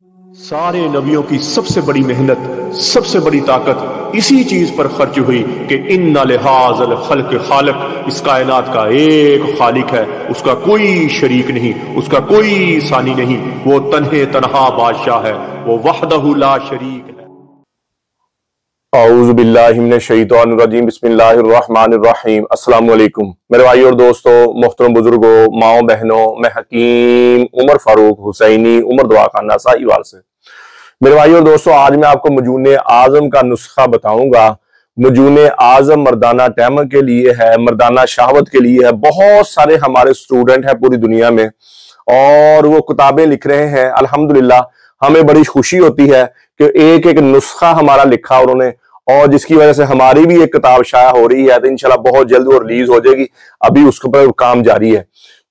सारे नबियों की सबसे बड़ी मेहनत, सबसे बड़ी ताकत इसी चीज पर खर्च हुई कि इन्ना लिहाज़ल खल्क खालिक, इस कायनात का एक खालिक है, उसका कोई शरीक नहीं, उसका कोई सानी नहीं, वो तन्हे तन्हा बादशाह है, वो वहदहु ला शरीक है। औज़ु बिल्लाहि मिनश शैतानिर रजीम, बिस्मिल्लाहिर रहमानिर रहीम। अस्सलाम वालेकुम मेरे भाई और दोस्तों, मोहतरम बुजुर्गों, माओ बहनों, मैं हकीम उमर फारूक हुसैनी उमर दुआ खाना साहिवाल से। मेरे भाई और दोस्तों, आज मैं आपको मजूने आजम का नुस्खा बताऊंगा। मजूने आजम मर्दाना टैम के लिए है, मर्दाना शहावत के लिए है। बहुत सारे हमारे स्टूडेंट हैं पूरी दुनिया में और वो किताबें लिख रहे हैं। अल्हम्दुलिल्लाह हमें बड़ी खुशी होती है कि एक एक नुस्खा हमारा लिखा उन्होंने, और जिसकी वजह से हमारी भी एक किताब शाया हो रही है, तो इंशाल्लाह बहुत जल्द वो रिलीज हो जाएगी। अभी उसके पर काम जारी है।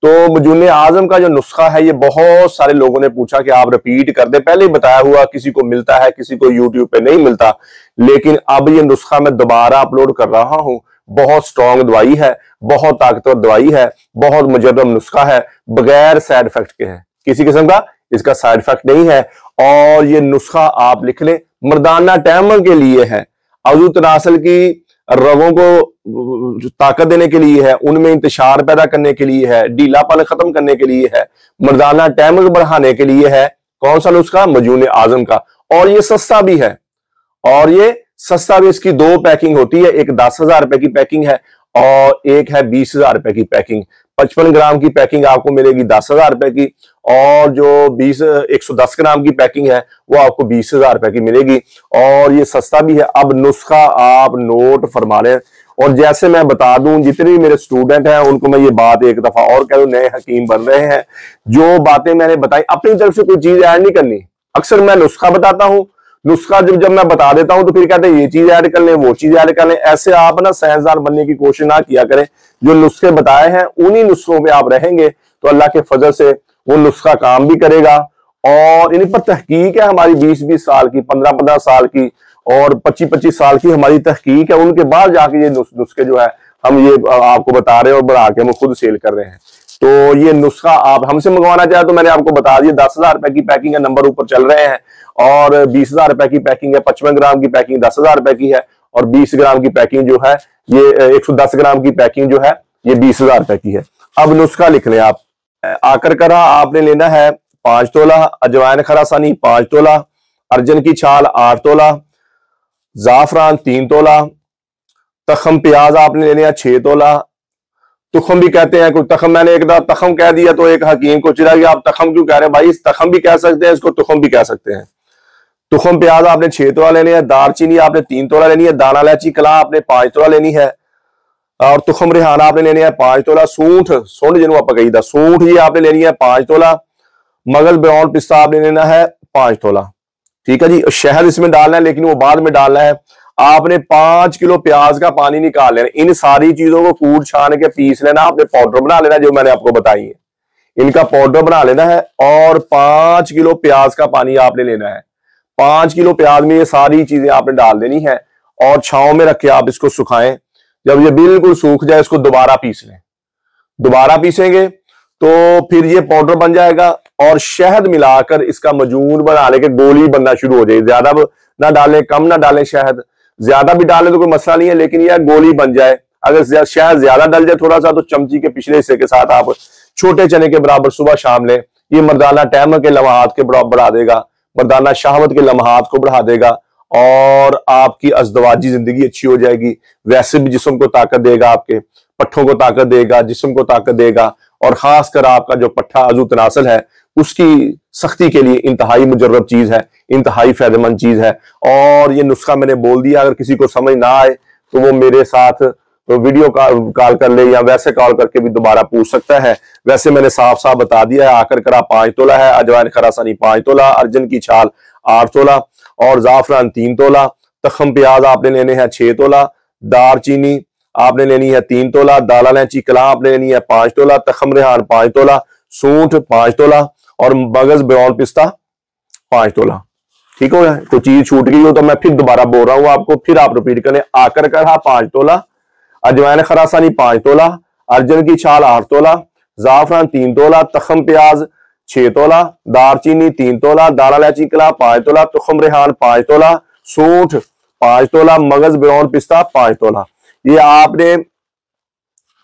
तो मजूने आजम का जो नुस्खा है, ये बहुत सारे लोगों ने पूछा कि आप रिपीट कर दे। पहले ही बताया हुआ, किसी को मिलता है, किसी को यूट्यूब पे नहीं मिलता, लेकिन अब ये नुस्खा मैं दोबारा अपलोड कर रहा हूं। बहुत स्ट्रॉन्ग दवाई है, बहुत ताकतवर दवाई है, बहुत मुजर्रब नुस्खा है, बगैर साइड इफेक्ट के है, किसी किस्म का इसका साइड इफेक्ट नहीं है। और ये नुस्खा आप लिख लें, मर्दाना टैम के लिए है, अज़ू तनासल की रगों को ताकत देने के लिए है, उनमें इंतशार पैदा करने के लिए है, ढीलापन खत्म करने के लिए है, मर्दाना टैम बढ़ाने के लिए है। कौन सा नुस्खा? मजूने आजम का। और ये सस्ता भी है, और ये सस्ता भी। इसकी दो पैकिंग होती है, एक 10,000 रुपए की पैकिंग है और एक है 20,000 रुपए की पैकिंग। 55 ग्राम की पैकिंग आपको मिलेगी 10,000 रुपए की, और जो 110 ग्राम की पैकिंग है वो आपको 20,000 रुपए की मिलेगी, और ये सस्ता भी है। अब नुस्खा आप नोट फरमा लें, और जैसे मैं बता दूं, जितने भी मेरे स्टूडेंट हैं उनको मैं ये बात एक दफा और कह दूं, नए हकीम बन रहे हैं, जो बातें मैंने बताई अपनी तरफ से कोई चीज ऐड नहीं करनी। अक्सर मैं नुस्खा बताता हूं, नुस्खा जब मैं बता देता हूं तो फिर कहते हैं ये चीज ऐड कर लें, वो चीज ऐड कर लें। ऐसे आप ना साइंसदान बनने की कोशिश ना किया करें। जो नुस्खे बताए हैं उन्हीं नुस्खों पे आप रहेंगे तो अल्लाह के फजल से वो नुस्खा काम भी करेगा। और इन पर तहकीक है हमारी 20-20 साल की, 15-15 साल की और 25-25 साल की हमारी तहकीक है। उनके बाद जाके ये नुस्खे जो है हम ये आपको बता रहे हैं और बढ़ा के हम खुद सेल कर रहे हैं। तो ये नुस्खा आप हमसे मंगवाना चाहे तो मैंने आपको बता दिया, 10,000 रुपए की पैकिंग है, नंबर ऊपर चल रहे हैं, और 20,000 रुपए की पैकिंग है, 55 ग्राम की पैकिंग 10,000 रुपए की है, और 20 ग्राम की पैकिंग जो है, ये 110 ग्राम की पैकिंग जो है ये 20,000 रुपए की है। अब नुस्खा लिख लें आप। आकर करा आपने लेना है 5 तोला, अजवाइन खरासानी 5 तोला, अर्जन की छाल 8 तोला, जाफरान 3 तोला, तखम प्याज आपने लेने हैं 6 तोला। तुखम भी कहते हैं, कोई तखम, मैंने एक बार तखम कह दिया तो एक हकीम को चिढ़ा कि आप तखम क्यों कह रहे हैं भाई, इस तखम भी कह सकते हैं, इसको तुखम भी कह सकते हैं। तुखम प्याज आपने 6 तोला लेने हैं, दालचीनी आपने 3 तोला लेनी है, दाना इलायची कला आपने 5 तोला लेनी है, और तुखम रिहाना आपने लेने हैं 5 तोला, सूंठ जिन्हों आप कही था, सूंठ ये आपने लेनी है 5 तोला, मगज ब्राउन पिस्ता आपने लेना है 5 तोला। ठीक है जी। शहद इसमें डालना है लेकिन वो बाद में डालना है। आपने 5 किलो प्याज का पानी निकाल लेना। इन सारी चीजों को कूट छान के पीस लेना, आपने पाउडर बना लेना, जो मैंने आपको बताई है इनका पाउडर बना लेना है। और 5 किलो प्याज का पानी आपने लेना है। 5 किलो प्याज में ये सारी चीजें आपने डाल देनी है, और छांव में रख के आप इसको सुखाएं। जब ये बिल्कुल सूख जाए इसको दोबारा पीस लें। दोबारा पीसेंगे तो फिर ये पाउडर बन जाएगा, और शहद मिलाकर इसका मजून बना लेके गोली बनना शुरू हो जाएगी। ज्यादा ना डालें, कम ना डालें शहद, ज्यादा भी डालें तो कोई मसला नहीं है, लेकिन यह गोली बन जाए। अगर शहद ज्यादा डल जाए थोड़ा सा, तो चमची के पिछले हिस्से के साथ आप छोटे चने के बराबर सुबह शाम लें। ये मर्दाना टैम के लम्हात के बराबर बढ़ा देगा, मर्दाना शहावत के लम्हात को बढ़ा देगा, और आपकी अज़दवाजी जिंदगी अच्छी हो जाएगी। वैसे भी जिस्म को ताकत देगा, आपके पट्ठों को ताकत देगा, जिस्म को ताकत देगा, और खासकर आपका जो पट्ठा अज़ू तनासल है उसकी सख्ती के लिए इंतहाई मुजर्रब चीज है, इंतहाई फायदेमंद चीज है। और ये नुस्खा मैंने बोल दिया, अगर किसी को समझ ना आए तो वो मेरे साथ वीडियो कॉल कर ले, या वैसे कॉल करके भी दोबारा पूछ सकता है। वैसे मैंने साफ साफ बता दिया है। आकर करा 5 तोला है, अजवाइन खरासानी 5 तोला, अर्जन की छाल 8 तोला, और जाफरान 3 तोला, तखम प्याज आपने लेने हैं 6 तोला, दालचीनी आपने लेनी है 3 तोला, दाल इलायची कला आपने लेनी है 5 तोला, तखम रेहान 5 तोला, सूंठ 5 तोला, और मगज ब्राउन पिस्ता 5 तोला। ठीक हो गया। कोई चीज छूट गई हो तो मैं फिर दोबारा बोल रहा हूं आपको, फिर आप रिपीट करें। आकर करा 5 तोला, अजवाइन खरासानी 5 तोला, अर्जन की छाल 8 तोला, जाफरान 3 तोला, तखम प्याज 6 तोला, दारचीनी 3 तोला, दाना इलायची कला 5 तोला, तुखम रेहान 5 तोला, सूंठ 5 तोला, मगज ब्राउन पिस्ता 5 तोला। ये आपने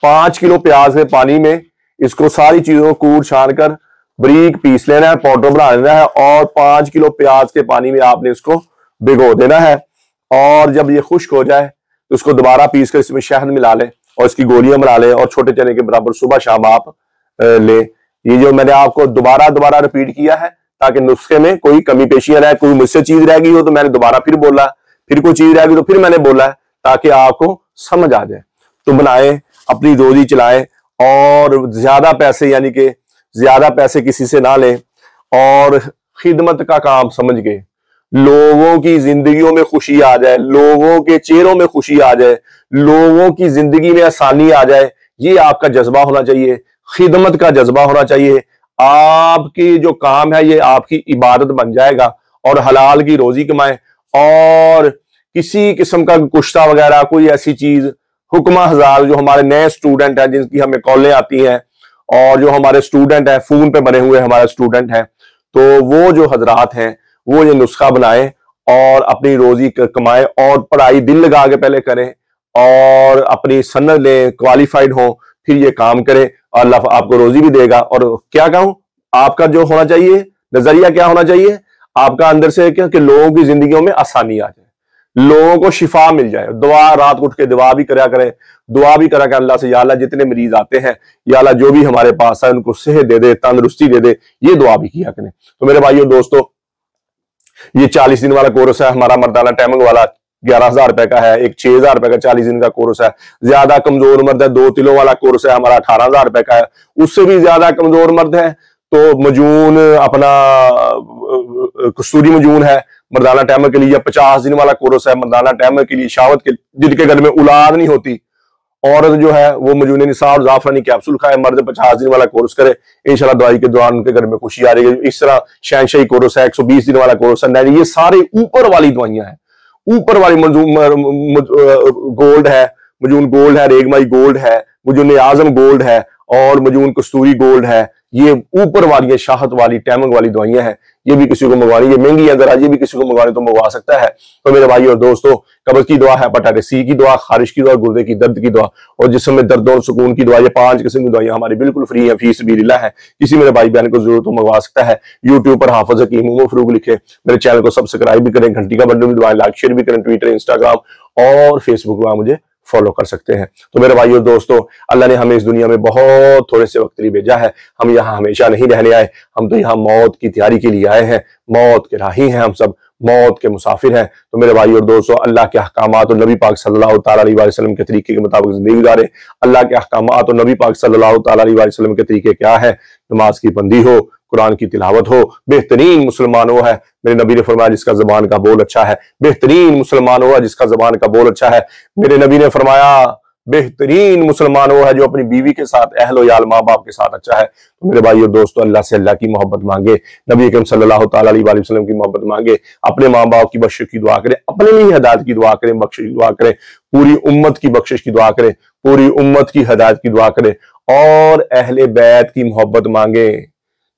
5 किलो प्याज के पानी में इसको सारी चीजों को कूट छान कर बारीक पीस लेना है, पाउडर बना लेना है और 5 किलो प्याज के पानी में आपने इसको भिगो देना है। और जब ये खुश्क हो जाए तो उसको दोबारा पीस कर इसमें शहद मिला लें और इसकी गोलियां बना लें और छोटे चने के बराबर सुबह शाम आप ले। ये जो मैंने आपको दोबारा रिपीट किया है ताकि नुस्खे में कोई कमी पेशी रहे, कोई मुझसे चीज रह गई हो तो मैंने दोबारा फिर बोला, फिर कोई चीज रह गई तो फिर मैंने बोला है ताकि आपको समझ आ जाए। तो बनाए, अपनी रोजी चलाएं और ज्यादा पैसे यानी कि ज्यादा पैसे किसी से ना लें और खिदमत का काम समझ के लोगों की जिंदगियों में खुशी आ जाए, लोगों के चेहरों में खुशी आ जाए, लोगों की जिंदगी में आसानी आ जाए, ये आपका जज्बा होना चाहिए, खिदमत का जज्बा होना चाहिए। आपकी जो काम है ये आपकी इबादत बन जाएगा और हलाल की रोजी कमाएं और किसी किस्म का कुश्ता वगैरह कोई ऐसी चीज, हुक्मा हजार जो हमारे नए स्टूडेंट हैं जिनकी हमें कॉलें आती हैं और जो हमारे स्टूडेंट हैं फोन पे बने हुए हमारे स्टूडेंट हैं, तो वो जो हजरात हैं वो ये नुस्खा बनाएं और अपनी रोजी कमाएं और पढ़ाई दिल लगा के पहले करें और अपनी सनद लें, क्वालिफाइड हो, फिर ये काम करें। अल्लाह आपको रोजी भी देगा। और क्या कहूं, आपका जो होना चाहिए नजरिया क्या होना चाहिए आपका अंदर से क्या कि लोगों की जिंदगियों में आसानी आ जाए, लोगों को शिफा मिल जाए। दुआ रात उठ के दुआ भी करा करें, दुआ भी करा करें अल्लाह से, या अल्लाह जितने मरीज आते हैं या अल्लाह जो भी हमारे पास है उनको सेहत दे दे, तंदुरुस्ती दे दे, ये दुआ भी किया करें। तो मेरे भाइयों दोस्तों, ये 40 दिन वाला कोर्स है हमारा मर्दाना टाइमिंग वाला, 11,000 रुपए का है। एक 6,000 रुपए का 40 दिन का कोर्स है। ज्यादा कमजोर मर्द है 2 किलो वाला कोर्स है हमारा, 18,000 रुपए का है। उससे भी ज्यादा कमजोर मर्द है तो मजून अपना कस्तूरी मजून है मर्दाना टाइमर के लिए, 50 दिन वाला कोर्स है मर्दाना टाइमर के लिए, शावत के जिनके घर में औलाद नहीं होती औरत जो है वो मजून निसार जाफरानी कैप्सूल खाए, मर्द 50 दिन वाला कोर्स करे, इंशाल्लाह दवाई के दौरान उनके घर में खुशी आ रही है। इस तरह शहनशाही कोर्स है, 120 दिन वाला कोर्स है। ये सारे ऊपर वाली दवाइयां हैं, ऊपर वाली गोल्ड है, मजून गोल्ड है, रेगमाई गोल्ड है, मजून आजम गोल्ड है और मजून कस्तूरी गोल्ड है। ये ऊपर वाली शाहत वाली टाइमिंग वाली दवाइयां हैं। ये भी किसी को मंगवानी, ये महंगी है जरा, ये भी किसी को मंगवानी तो मंगवा सकता है। तो मेरे भाई और दोस्तों, कब्ज की दुआ, हेपेटाइटिस सी की दुआ, खारिश की दुआ, गुर्दे की दर्द की दुआ और जिस्म में दर्द और सुकून की दुआ, ये 5 किस्म की दवाइयां हमारी बिल्कुल फ्री है, फीस भी लिल्लाह है। किसी मेरे भाई बहन को जरूरत हो मंगवा सकता है। यूट्यूब पर हाफिज हकीम उमर फारूक लिखे, मेरे चैनल को सब्सक्राइब भी करें, घंटी का बटन भी दबाएं, लाइक शेयर भी करें, ट्विटर, इंस्टाग्राम और फेसबुक पर मुझे फॉलो कर सकते हैं। तो मेरे भाइयों दोस्तों, अल्लाह ने हमें इस दुनिया में बहुत थोड़े से वक्त के लिए भेजा है। हम यहाँ हमेशा नहीं रहने आए, हम तो यहाँ मौत की तैयारी के लिए आए हैं, मौत के राही हैं, हम सब मौत के मुसाफिर हैं। तो मेरे भाइयों और दोस्तों, अल्लाह के अहकामात और नबी पाक सल्लल्लाहु तआला अलैहि वसल्लम के तरीके के मुताबिक जिंदगी गुजारे। अल्लाह के अहकामात और नबी पाक सल्लल्लाहु तआला अलैहि वसल्लम के तरीके क्या है? नमाज की बंदी हो, कुरान की तिलावत हो, बेहतरीन मुसलमान वो है। मेरे नबी ने फरमाया जिसका जबान का बोल अच्छा है, बेहतरीन मुसलमान वो है जिसका जबान का बोल अच्छा है। मेरे नबी ने फरमाया बेहतरीन मुसलमान वो है जो अपनी बीवी के साथ, अहल याल, माँ बाप के साथ अच्छा है। तो मेरे भाई और दोस्तों, अल्लाह से अल्लाह की मोहब्बत मांगे, नबी अकरम सल्लल्लाहु तआला अलैहि वसल्लम की मोहब्बत मांगे, अपने माँ बाप की बख्शिश की दुआ करें, अपने लिए हिदायत की दुआ करें, बख्शिश की दुआ करें, पूरी उम्मत की बख्शिश की दुआ करें, पूरी उम्मत की हिदायत की दुआ करें और अहले बैत की मोहब्बत मांगे।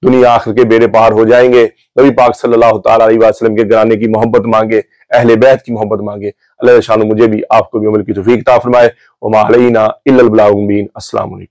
दुनिया आखिर के बेड़े पार हो जाएंगे। नबी पाक सल्लल्लाहु तआला अलैहि वसल्लम के घराने की मोहब्बत मांगे, अहले बैत की मोहब्बत मांगे। अल्लाह शान मुझे भी आपको भी अमल की तौफीक अता फरमाए। वमा अलैना इल्लल बलागुल मुबीन। अस्सलाम वालेकुम।